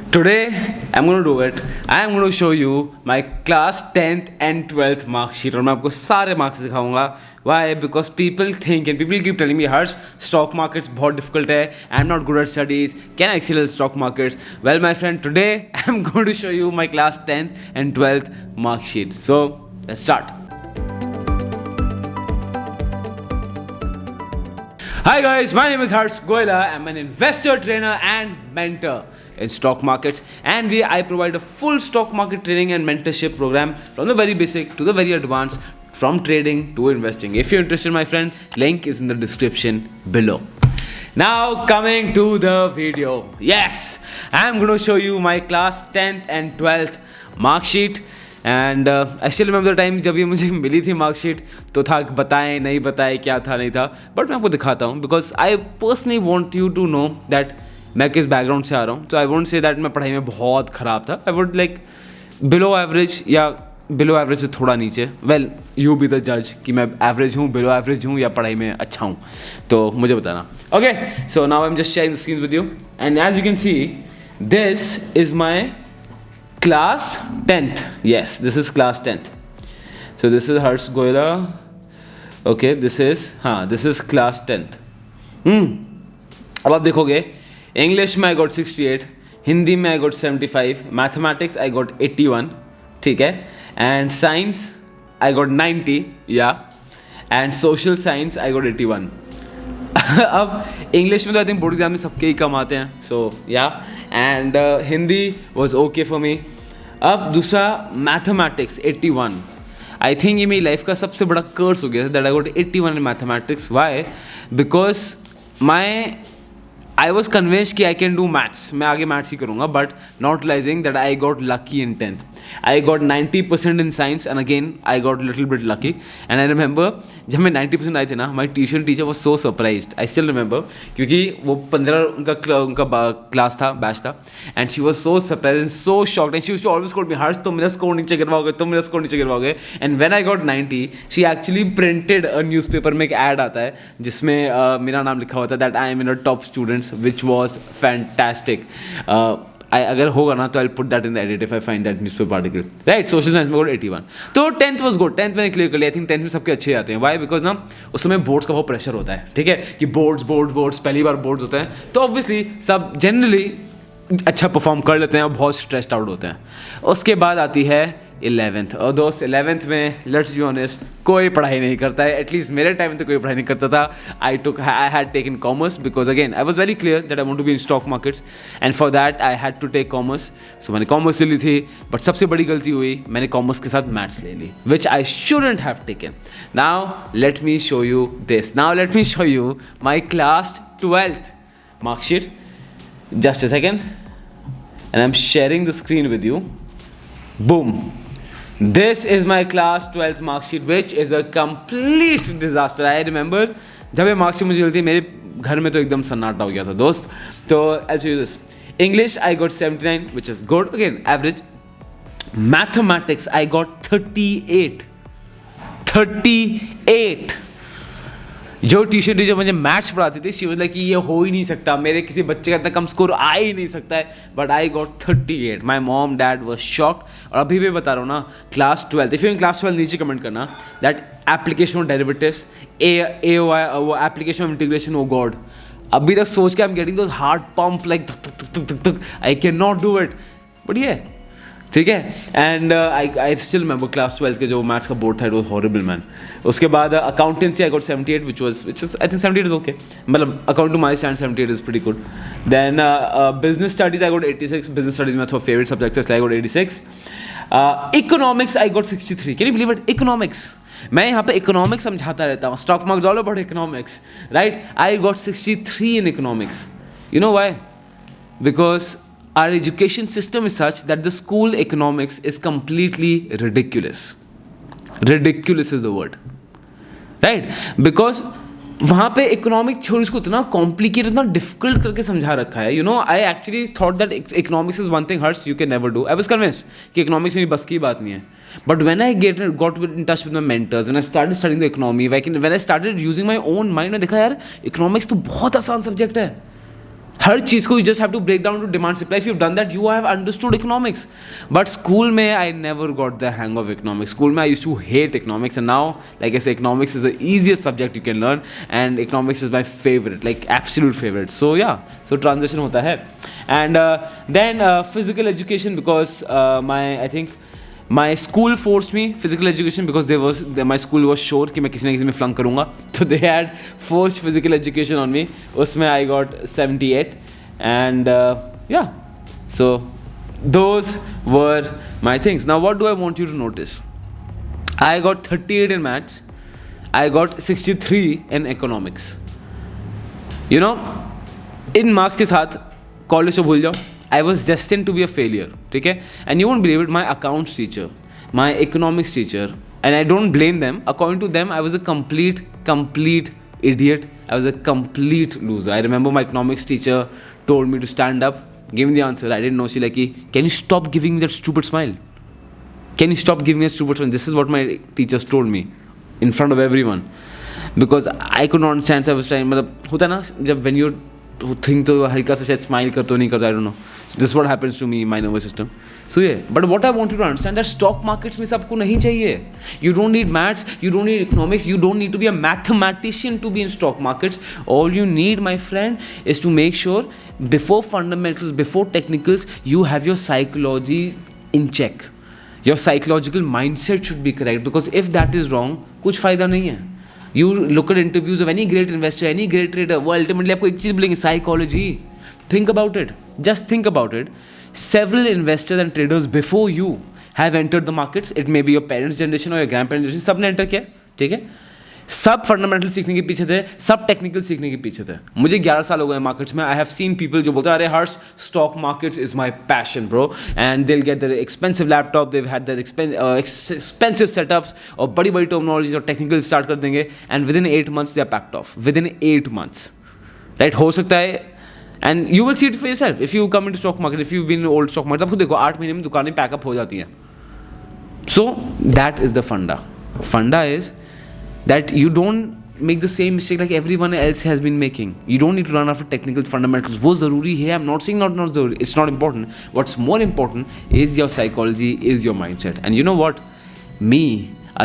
Today, I'm going to do it. I'm going to show you my class 10th and 12th mark sheet और मैं आपको सारे marks दिखाऊंगा. Why? Because people think and people keep telling me, Harsh, stock markets बहुत difficult है. I'm not good at studies. Can I excel at stock markets? Well, my friend, today I'm going to show you my class 10th and 12th mark sheet. So, let's start. Hi guys, my name is Harsh Goyla. I'm an investor, trainer and mentor in stock markets, and I provide a full stock market training and mentorship program from the very basic to the very advanced, from trading to investing. If you're interested, my friend, link is in the description below. Now coming to the video. Yes, I'm going to show you my class 10th and 12th mark sheet. And I still remember the time जब ये मुझे मिली थी marksheet तो था बताएं नहीं बताएं क्या था नहीं था, बट मैं आपको दिखाता हूँ because I personally want you to know that मैं किस बैकग्राउंड से आ रहा हूँ. तो आई वोंट से दैट मैं पढ़ाई में बहुत ख़राब था. I would like below average या बिलो एवरेज से थोड़ा नीचे. वेल यू बी द जज कि मैं एवरेज हूँ, बिलो एवरेज हूँ या पढ़ाई में अच्छा हूँ, तो मुझे बताना. Okay, so now I am just sharing the screen with you and as you can see this is my class 10th. Yes, this is class 10th. So this is Harsh Goyla. Okay, this is class 10th. अब आप देखोगे English में I got 68, Hindi में I got 75, mathematics I got 81, ठीक है, and science I got 90, या, and social science I got 81. अब English में तो आई थिंक बोर्ड एग्जाम में सबके ही कम आते हैं, सो या, and Hindi was okay for me. अब दूसरा मैथमेटिक्स 81. आई थिंक ये मेरी लाइफ का सबसे बड़ा कर्स हो गया था that I got 81 in mathematics. Why? Because I was convinced कि आई कैन डू मैथ्स, मैं आगे मैथ्स ही करूँगा, but not realizing that I got lucky in 10th. I got 90% in science and again I got little bit lucky. And I remember जब मैं 90% आए थे ना, my tuition teacher was so surprised. I still remember क्योंकि वो 15 उनका class था, batch था, and she was so surprise and so shocked and she used to always call me, Harsh तुम मेरा स्कोर नीचे गिरवाओगे, तुम मेरा स्कोर नीचे गिरवाओगे. And when I got 90 she actually printed a newspaper में एक ऐड आता है जिसमें मेरा नाम लिखा हुआ था that I am in a top students, which was fantastic. अगर होगा ना तो I put that in the edit if I find that newspaper article. Right, social science में गॉट 81. तो 10th वॉज गुड. 10th मैंने क्लियर कर लिया. I think 10th में सबके अच्छे आते हैं. वाई? बिकॉज ना उस समय बोर्ड्स का बहुत प्रेशर होता है, ठीक है, कि बोर्ड्स पहली बार बोर्ड्स होते हैं, तो ऑब्वियसली सब जनरली अच्छा परफॉर्म कर लेते हैं और बहुत स्ट्रेस्ड आउट होते हैं. उसके बाद आती है 11th. और दोस्त 11th में लेट्स बी ऑनेस्ट कोई पढ़ाई नहीं करता है. एटलीस्ट मेरे टाइम में तो कोई पढ़ाई नहीं करता था. I had taken commerce because again I was very clear that I want to be in stock markets and for that I had to take commerce. So मैंने कॉमर्स ले ली थी, बट सबसे बड़ी गलती हुई मैंने कॉमर्स के साथ मैथ्स ले ली, which I shouldn't have taken. Now let me show you this. Now let me show you my class 12th marksheet. Just a second, and I'm sharing the screen with you. Boom. This is my class 12th mark sheet, which is a complete disaster. I remember जब ये mark sheet मुझे मिली थी मेरे घर में तो एकदम सन्नाटा हो गया था दोस्त. तो I'll show you this. English I got 79, which is good, again average. Mathematics I got 38. जो ट्यूशन टीचर मुझे मैथ्स पढ़ाती थी शी वाज लाइक कि ये हो ही नहीं सकता, मेरे किसी बच्चे का इतना कम स्कोर आ ही नहीं सकता है, but I got 38. My mom dad was shocked. और अभी भी बता रहा हूँ ना, class 12, if you in class 12 नीचे कमेंट करना that application of derivatives, AOI, वो application of integration, oh god, अभी तक सोच के I am getting those heart pump like I can not do it, but ये ठीक है. And I still remember class 12 के जो मैथ्स का बोर्ड था इट वॉज हॉरिबल मैन. उसके बाद accountancy I got 78, which is I think 78 is okay, मतलब account to my stand 78 is pretty good. Then business studies I got 86. Business studies में थोड़ा favourite subject है, I got 86. Economics I got 63. Can you believe it? Economics, मैं यहाँ पे economics समझाता रहता हूँ, stock market all about economics, right. I got 63 in economics. You know why? Because our education system is such that the school economics is completely ridiculous. Ridiculous is the word, right? Because वहाँ पे economic theories को इतना complicated, इतना difficult करके समझा रखा है. You know, I actually thought that economics is one thing Harsh you can never do. I was convinced कि इकोनॉमिक्स मेरी बस की बात नहीं है. But when I got in touch with my mentors and I started studying the economy, when I started using my own mind, मैंने देखा यार इकोनॉमिक्स तो बहुत आसान सब्जेक्ट है. हर चीज़ को you just have to break down to demand supply. If you've done that, you have understood economics. But school में I never got the hang of economics. School में I used to hate economics, and now, like I say, economics is the easiest subject you can learn, and economics is my favorite, like absolute favorite. So yeah, so transition होता है, and then physical education, because I think my school forced me physical education because my school was sure कि मैं किसी ना किसी में flunk करूँगा, so they had forced physical education on me. उसमें I got 78, and yeah, so those were my things. Now what do I want you to notice? I got 38 in maths, I got 63 in economics. You know, in marks के साथ college को भूल जाओ. I was destined to be a failure, ठीक है? And you won't believe it, my accounts teacher, my economics teacher, and I don't blame them. According to them, I was a complete idiot. I was a complete loser. I remember my economics teacher told me to stand up, give me the answer. I didn't know. She like, can you stop giving me that stupid smile? Can you stop giving me a stupid smile? This is what my teachers told me in front of everyone, because I could not understand. I was trying. मतलब होता ना जब when you think तो हल्का सा शायद smile करते हो नहीं करते, I don't know. So this is what happens to me in my nervous system. So yeah, but what I want you to understand that stock markets में सबको नहीं चाहिए. You don't need maths, you don't need economics, you don't need to be a mathematician to be in stock markets. All you need, my friend, is to make sure before fundamentals, before technicals, you have your psychology in check. Your psychological mindset should be correct, because if that is wrong, कुछ फायदा नहीं है. You look at interviews of any great investor, any great trader, वो ultimately आपको एक चीज़ बोलेंगे, psychology. Think about it. Just think about it. Several investors and traders before you have entered the markets. It may be your parents' generation or your grandparents' generation. सब ने enter किया, ठीक है? सब फंडामेंटल सीखने के पीछे थे, सब टेक्निकल सीखने के पीछे थे. मुझे 11 साल हो गए मार्केट्स में. आई हैव सीन पीपल जो बोलते हैं, अरे Harsh, stock markets is my passion bro, and they will get their expensive laptop, they had their expensive setups, और बड़ी बड़ी टर्मिनोलॉजी और टेक्निकल स्टार्ट कर देंगे, and within 8 months they are packed off. Within 8 months, right? हो सकता है, and you will see it for yourself if you come into stock market, if you been old stock market. आपको देखो 8 महीने में दुकानें pack up हो जाती हैं. सो दैट इज द फंडा is that you don't make the same mistake like everyone else has been making. You don't need to run after technical fundamentals. वो ज़रूरी है. I'm not saying not ज़रूरी. It's not important. What's more important is your psychology, is your mindset. And you know what? Me,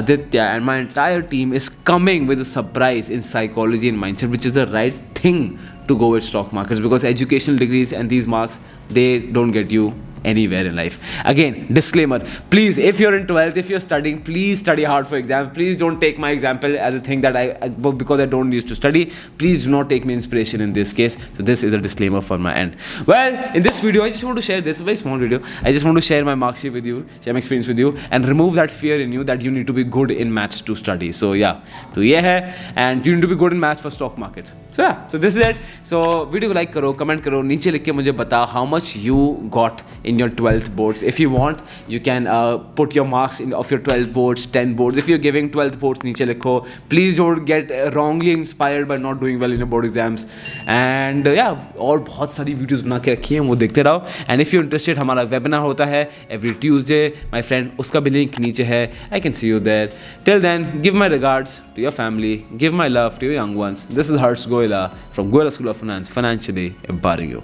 Aditya, and my entire team is coming with a surprise in psychology and mindset, which is the right thing to go with stock markets, because educational degrees and these marks, they don't get you anywhere in life. Again, disclaimer, please, if you're in 12th, if you're studying, please study hard for exams. Please don't take my example as a thing that because I don't used to study. Please do not take me inspiration in this case. So this is a disclaimer from my end. Well, in this video, I just want to share this, a very small video. I just want to share my mark sheet with you, share my experience with you, and remove that fear in you that you need to be good in maths to study. So yeah, so ये है, and you need to be good in maths for stock markets. So yeah, so this is it. So video को like करो, comment करो, नीचे लिख के मुझे बता how much you got in your 12th boards. If you want, you can put your marks of your 12 boards, 10 boards. If you're giving 12th boards, नीचे लिखो. Please don't get wrongly inspired by not doing well in your board exams. And yeah, और बहुत सारी videos बना के रखी हैं, वो देखते रहो. And if you're interested, हमारा वेबिनार होता है every Tuesday, my friend, उसका भी लिंक नीचे है. I can see you there. Till then, give my regards to your family, give my love to your young ones. This is Harsh Goela from Goela School of Finance, financially empowering you.